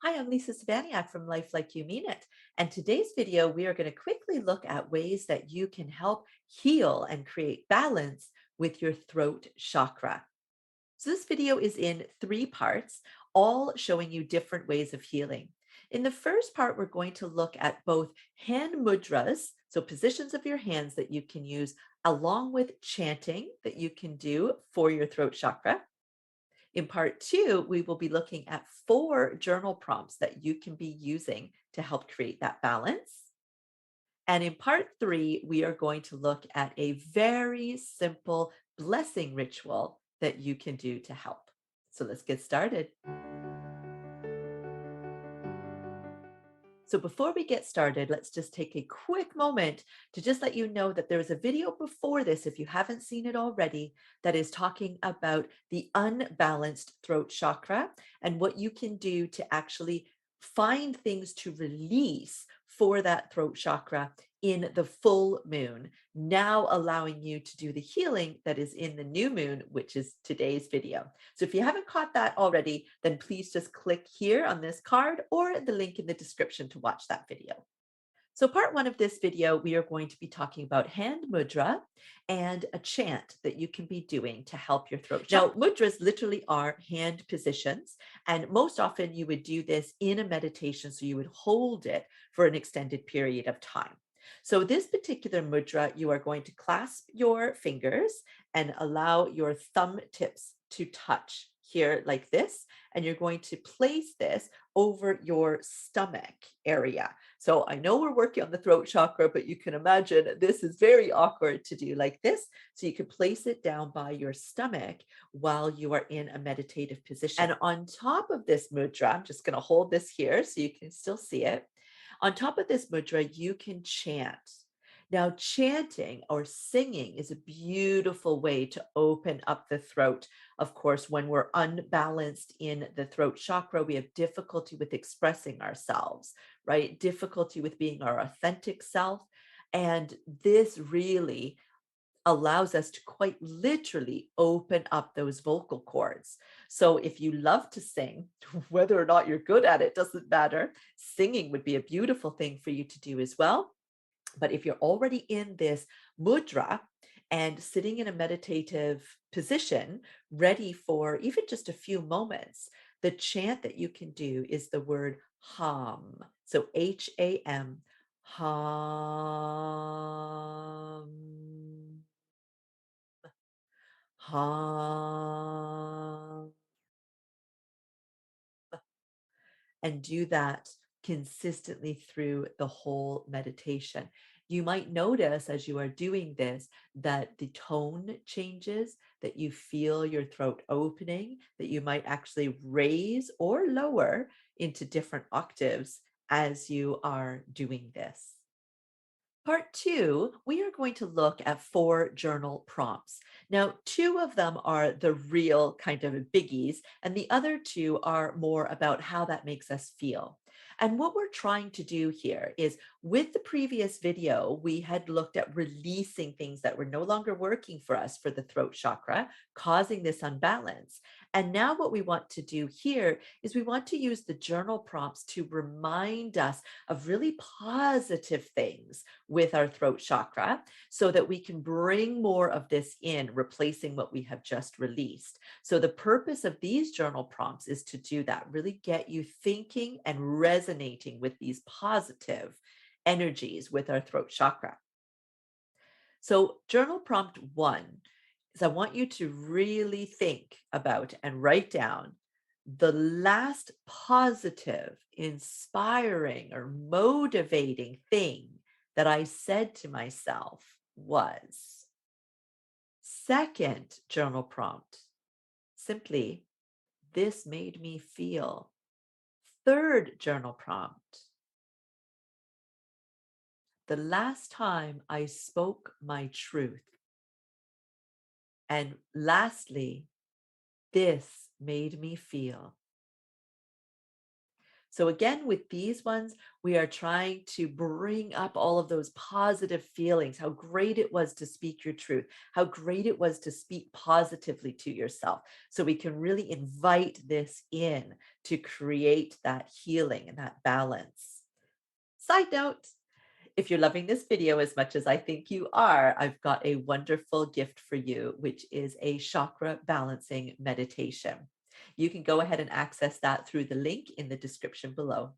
Hi, I'm Lisa Savaniak from Life Like You Mean It. And today's video, we are going to quickly look at ways that you can help heal and create balance with your throat chakra. So this video is in three parts, all showing you different ways of healing. In the first part, we're going to look at both hand mudras, so positions of your hands that you can use, along with chanting that you can do for your throat chakra. In part two, we will be looking at four journal prompts that you can be using to help create that balance. And in part three, we are going to look at a very simple blessing ritual that you can do to help. So let's get started. So before we get started, let's just take a quick moment to just let you know that there is a video before this, if you haven't seen it already, that is talking about the unbalanced throat chakra and what you can do to actually find things to release for that throat chakra in the full moon, now allowing you to do the healing that is in the new moon, which is today's video. So if you haven't caught that already, then please just click here on this card or the link in the description to watch that video. So part one of this video, we are going to be talking about hand mudra and a chant that you can be doing to help your throat. Now, mudras literally are hand positions, and most often you would do this in a meditation. So you would hold it for an extended period of time. So this particular mudra, you are going to clasp your fingers and allow your thumb tips to touch here like this. And you're going to place this over your stomach area. So I know we're working on the throat chakra, but you can imagine this is very awkward to do like this. So you can place it down by your stomach while you are in a meditative position. And on top of this mudra, I'm just going to hold this here so you can still see it. On top of this mudra, you can chant. Now, chanting or singing is a beautiful way to open up the throat. Of course, when we're unbalanced in the throat chakra, we have difficulty with expressing ourselves, right? Difficulty with being our authentic self. And this really allows us to quite literally open up those vocal cords. So if you love to sing, whether or not you're good at it doesn't matter. Singing would be a beautiful thing for you to do as well. But if you're already in this mudra and sitting in a meditative position, ready for even just a few moments, the chant that you can do is the word hum. So HAM, hum, hum. And do that consistently through the whole meditation. You might notice as you are doing this that the tone changes, that you feel your throat opening, that you might actually raise or lower into different octaves as you are doing this. Part two, we are going to look at four journal prompts. Now, two of them are the real kind of biggies, and the other two are more about how that makes us feel. And what we're trying to do here is with the previous video, we had looked at releasing things that were no longer working for us for the throat chakra, causing this unbalance. And now, what we want to do here is we want to use the journal prompts to remind us of really positive things with our throat chakra so that we can bring more of this in, replacing what we have just released. So, the purpose of these journal prompts is to do that, really get you thinking and resonating with these positive energies with our throat chakra. So, journal prompt one is I want you to really think about and write down the last positive, inspiring, or motivating thing that I said to myself was. Second journal prompt, simply, this made me feel. Third journal prompt, the last time I spoke my truth. And lastly, this made me feel. So again, with these ones, we are trying to bring up all of those positive feelings, how great it was to speak your truth, how great it was to speak positively to yourself. So we can really invite this in to create that healing and that balance. Side note, if you're loving this video as much as I think you are, I've got a wonderful gift for you, which is a chakra balancing meditation. You can go ahead and access that through the link in the description below.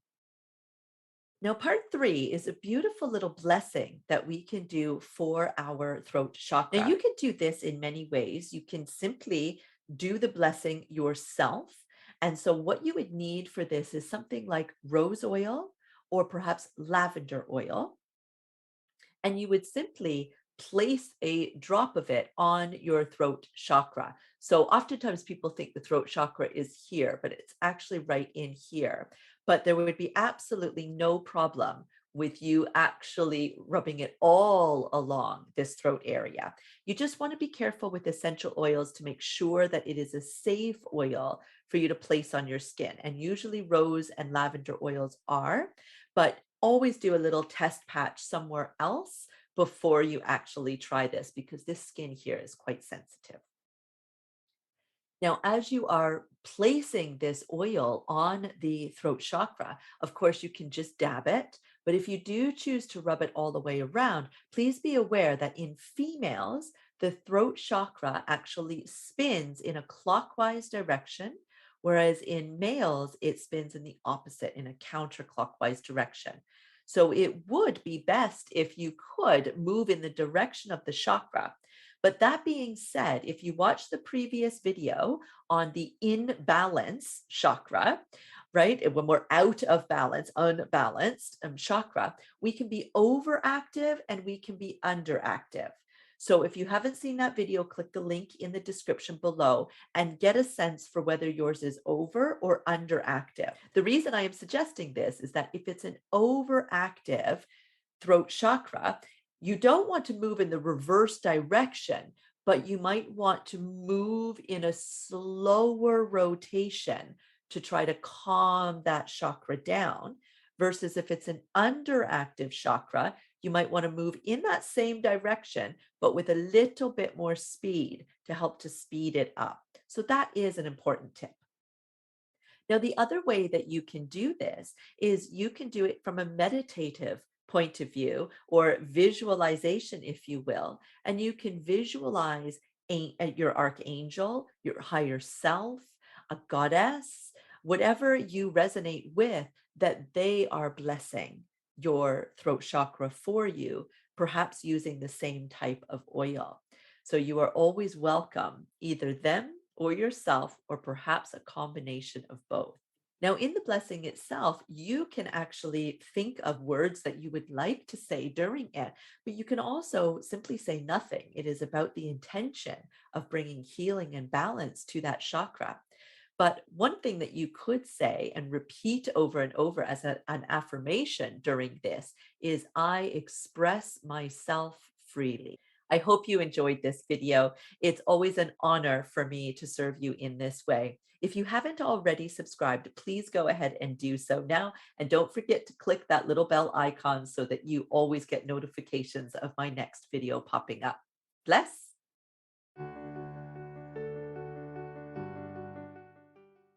Now, part three is a beautiful little blessing that we can do for our throat chakra. Now, you can do this in many ways. You can simply do the blessing yourself. And so, what you would need for this is something like rose oil or perhaps lavender oil, and you would simply place a drop of it on your throat chakra. So oftentimes people think the throat chakra is here, but it's actually right in here. But there would be absolutely no problem with you actually rubbing it all along this throat area. You just want to be careful with essential oils to make sure that it is a safe oil for you to place on your skin. And usually rose and lavender oils are, but always do a little test patch somewhere else before you actually try this because this skin here is quite sensitive. Now, as you are placing this oil on the throat chakra, of course, you can just dab it. But if you do choose to rub it all the way around, please be aware that in females, the throat chakra actually spins in a clockwise direction, whereas in males, it spins in the opposite, in a counterclockwise direction. So it would be best if you could move in the direction of the chakra. But that being said, if you watch the previous video on the imbalance chakra, right? When we're out of balance, unbalanced chakra, we can be overactive and we can be underactive. So if you haven't seen that video, click the link in the description below and get a sense for whether yours is over or underactive. The reason I am suggesting this is that if it's an overactive throat chakra, you don't want to move in the reverse direction, but you might want to move in a slower rotation to try to calm that chakra down. Versus if it's an underactive chakra, you might want to move in that same direction, but with a little bit more speed to help to speed it up. So that is an important tip. Now, the other way that you can do this is you can do it from a meditative point of view or visualization, if you will, and you can visualize your archangel, your higher self, a goddess, whatever you resonate with, that they are blessing your throat chakra for you, perhaps using the same type of oil. So you are always welcome, either them or yourself, or perhaps a combination of both. Now, in the blessing itself, you can actually think of words that you would like to say during it, but you can also simply say nothing. It is about the intention of bringing healing and balance to that chakra. But one thing that you could say and repeat over and over as an affirmation during this is, I express myself freely. I hope you enjoyed this video. It's always an honor for me to serve you in this way. If you haven't already subscribed, please go ahead and do so now. And don't forget to click that little bell icon so that you always get notifications of my next video popping up. Bless.